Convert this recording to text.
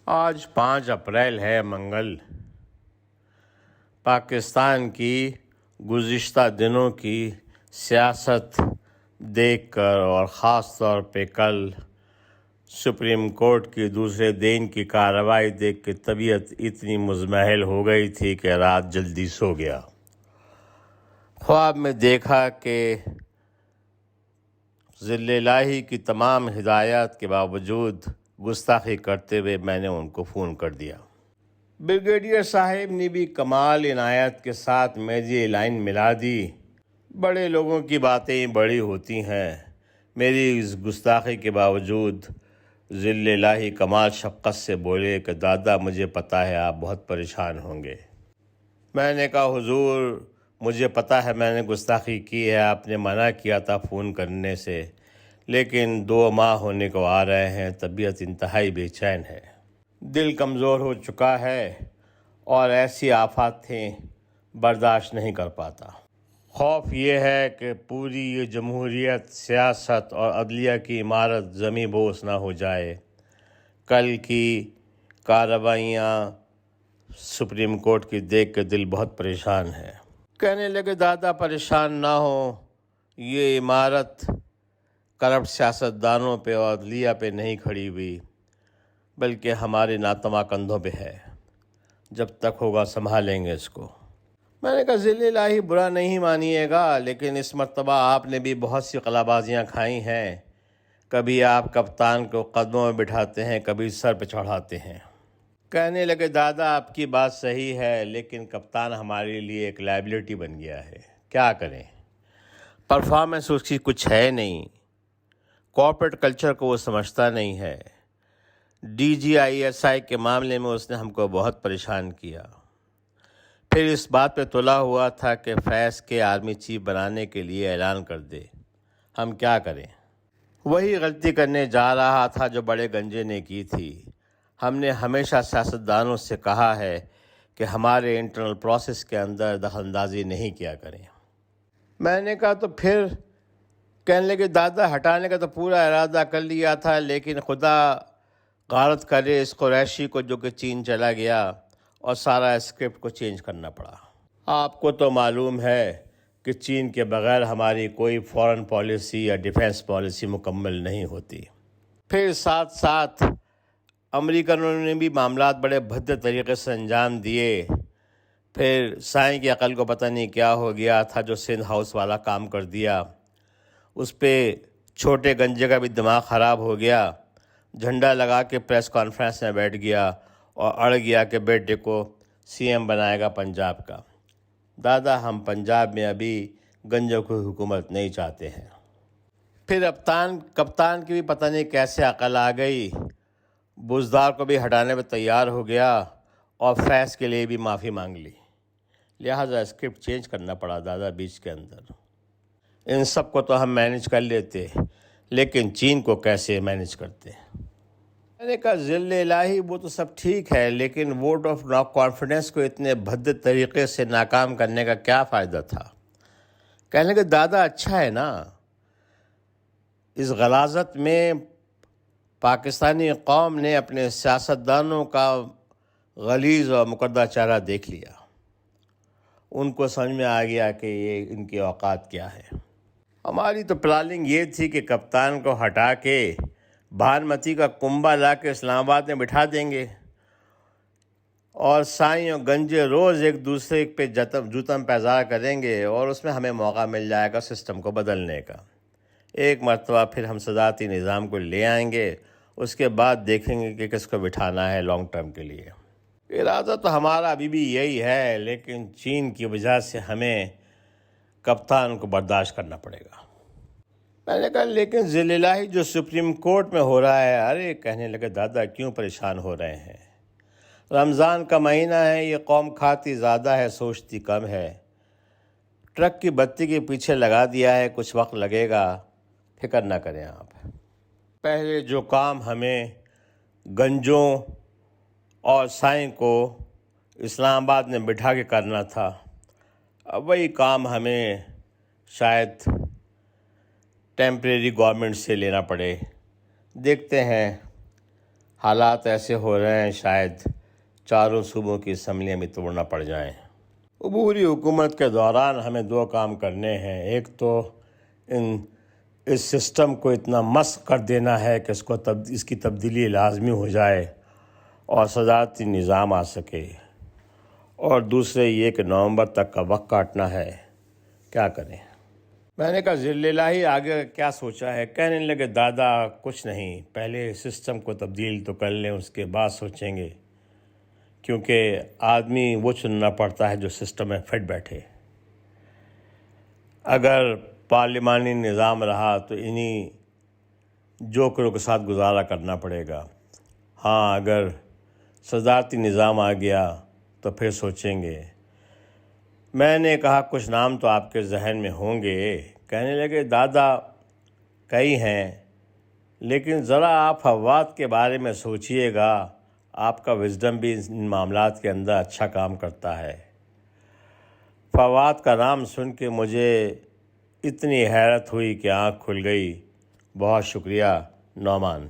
آج 5 اپریل ہے، منگل۔ پاکستان کی گزشتہ دنوں کی سیاست دیکھ کر اور خاص طور پہ کل سپریم کورٹ کی دوسرے دن کی کارروائی دیکھ کے طبیعت اتنی مزمحل ہو گئی تھی کہ رات جلدی سو گیا۔ خواب میں دیکھا کہ ذل الہی کی تمام ہدایات کے باوجود گستاخی کرتے ہوئے میں نے ان کو فون کر دیا۔ بریگیڈیئر صاحب نے بھی کمال عنایت کے ساتھ میری لائن ملا دی۔ بڑے لوگوں کی باتیں بڑی ہوتی ہیں۔ میری اس گستاخی کے باوجود ذل الہی کمال شفقت سے بولے کہ دادا مجھے پتہ ہے آپ بہت پریشان ہوں گے۔ میں نے کہا حضور مجھے پتہ ہے میں نے گستاخی کی ہے، آپ نے منع کیا تھا فون کرنے سے، لیکن 2 ماہ ہونے کو آ رہے ہیں، طبیعت انتہائی بے چین ہے، دل کمزور ہو چکا ہے اور ایسی آفات تھیں برداشت نہیں کر پاتا۔ خوف یہ ہے کہ پوری یہ جمہوریت، سیاست اور عدلیہ کی عمارت زمیں بوس نہ ہو جائے۔ کل کی کارروائیاں سپریم کورٹ کی دیکھ کے دل بہت پریشان ہے۔ کہنے لگے دادا پریشان نہ ہو، یہ عمارت کرپٹ سیاستدانوں پہ اور عدلیہ پہ نہیں کھڑی ہوئی بلکہ ہمارے ناتواں کندھوں پہ ہے، جب تک ہوگا سنبھالیں گے اس کو۔ میں نے کہا ذل الہی برا نہیں مانیے گا، لیکن اس مرتبہ آپ نے بھی بہت سی قلابازیاں کھائی ہیں۔ کبھی آپ کپتان کو قدموں میں بٹھاتے ہیں، کبھی سر پہ چڑھاتے ہیں۔ کہنے لگے دادا آپ کی بات صحیح ہے، لیکن کپتان ہمارے لیے ایک لائبلٹی بن گیا ہے، کیا کریں؟ پرفارمنس اس کی کچھ ہے نہیں، کارپوریٹ کلچر کو وہ سمجھتا نہیں ہے۔ DGISI کے معاملے میں اس نے ہم کو بہت پریشان کیا۔ پھر اس بات پہ تلا ہوا تھا کہ فیض کے آرمی چیف بنانے کے لیے اعلان کر دے، ہم کیا کریں؟ وہی غلطی کرنے جا رہا تھا جو بڑے گنجے نے کی تھی۔ ہم نے ہمیشہ سیاستدانوں سے کہا ہے کہ ہمارے انٹرنل پروسیس کے اندر دخل اندازی نہیں کیا کریں۔ میں نے کہا تو پھر کہنے لگے دادا ہٹانے کا تو پورا ارادہ کر لیا تھا، لیکن خدا غارت کرے اس قریشی کو جو کہ چین چلا گیا اور سارا اسکرپٹ کو چینج کرنا پڑا۔ آپ کو تو معلوم ہے کہ چین کے بغیر ہماری کوئی فورن پالیسی یا ڈیفنس پالیسی مکمل نہیں ہوتی۔ پھر ساتھ ساتھ امریکنوں نے بھی معاملات بڑے بھدے طریقے سے انجام دیے۔ پھر سائیں کی عقل کو پتہ نہیں کیا ہو گیا تھا جو سندھ ہاؤس والا کام کر دیا، اس پہ چھوٹے گنجے کا بھی دماغ خراب ہو گیا، جھنڈا لگا کے پریس کانفرنس میں بیٹھ گیا اور اڑ گیا کہ بیٹے کو CM بنائے گا پنجاب کا۔ دادا ہم پنجاب میں ابھی گنجوں کی حکومت نہیں چاہتے ہیں۔ پھر کپتان کی بھی پتہ نہیں کیسے عقل آ گئی، بزدار کو بھی ہٹانے پہ تیار ہو گیا اور فیض کے لیے بھی معافی مانگ لی، لہٰذا اسکرپٹ چینج کرنا پڑا دادا بیچ کے اندر۔ ان سب کو تو ہم مینج کر لیتے، لیکن چین کو کیسے مینج کرتے؟ میں نے کہا ذل الہی وہ تو سب ٹھیک ہے، لیکن ووٹ آف نو کانفیڈنس کو اتنے بھدے طریقے سے ناکام کرنے کا کیا فائدہ تھا؟ کہنے کہ دادا اچھا ہے نا، اس غلاظت میں پاکستانی قوم نے اپنے سیاستدانوں کا غلیظ اور مکردہ چہرہ دیکھ لیا، ان کو سمجھ میں آ گیا کہ یہ ان کی اوقات کیا ہے۔ ہماری تو پلاننگ یہ تھی کہ کپتان کو ہٹا کے بھانمتی کا کنبہ لا کے اسلام آباد میں بٹھا دیں گے اور سائیں اور گنجے روز ایک دوسرے پہ جوتم پیزار کریں گے اور اس میں ہمیں موقع مل جائے گا سسٹم کو بدلنے کا۔ ایک مرتبہ پھر ہم صدارتی نظام کو لے آئیں گے، اس کے بعد دیکھیں گے کہ کس کو بٹھانا ہے لانگ ٹرم کے لیے۔ ارادہ تو ہمارا ابھی بھی یہی ہے، لیکن چین کی وجہ سے ہمیں کپتان کو برداشت کرنا پڑے گا۔ میں نے کہا لیکن ذل الہی جو سپریم کورٹ میں ہو رہا ہے، ارے کہنے لگے دادا کیوں پریشان ہو رہے ہیں؟ رمضان کا مہینہ ہے، یہ قوم کھاتی زیادہ ہے سوچتی کم ہے، ٹرک کی بتی کے پیچھے لگا دیا ہے، کچھ وقت لگے گا، فکر نہ کریں آپ۔ پہلے جو کام ہمیں گنجوں اور سائیں کو اسلام آباد میں بٹھا کے کرنا تھا، اب وہی کام ہمیں شاید ٹیمپریری گورنمنٹ سے لینا پڑے۔ دیکھتے ہیں حالات ایسے ہو رہے ہیں شاید چاروں صوبوں کی اسمبلیاں بھی توڑنا پڑ جائیں۔ عبوری حکومت کے دوران ہمیں دو کام کرنے ہیں۔ ایک تو اس سسٹم کو اتنا مسخ کر دینا ہے کہ اس کی تبدیلی لازمی ہو جائے اور صدارتی نظام آ سکے، اور دوسرے یہ کہ نومبر تک کا وقت کاٹنا ہے۔ کیا کریں؟ میں نے کہا ذل الہی آگے کیا سوچا ہے؟ کہنے لگے دادا کچھ نہیں، پہلے سسٹم کو تبدیل تو کر لیں، اس کے بعد سوچیں گے، کیونکہ آدمی وہ چننا پڑتا ہے جو سسٹم میں فٹ بیٹھے۔ اگر پارلیمانی نظام رہا تو انہی جوکروں کے ساتھ گزارا کرنا پڑے گا۔ ہاں، اگر صدارتی نظام آ گیا تو پھر سوچیں گے۔ میں نے کہا کچھ نام تو آپ کے ذہن میں ہوں گے۔ کہنے لگے دادا کئی ہیں، لیکن ذرا آپ فواد کے بارے میں سوچئے گا، آپ کا وزڈم بھی ان معاملات کے اندر اچھا کام کرتا ہے۔ فواد کا نام سن کے مجھے اتنی حیرت ہوئی کہ آنکھ کھل گئی۔ بہت شکریہ نعمان۔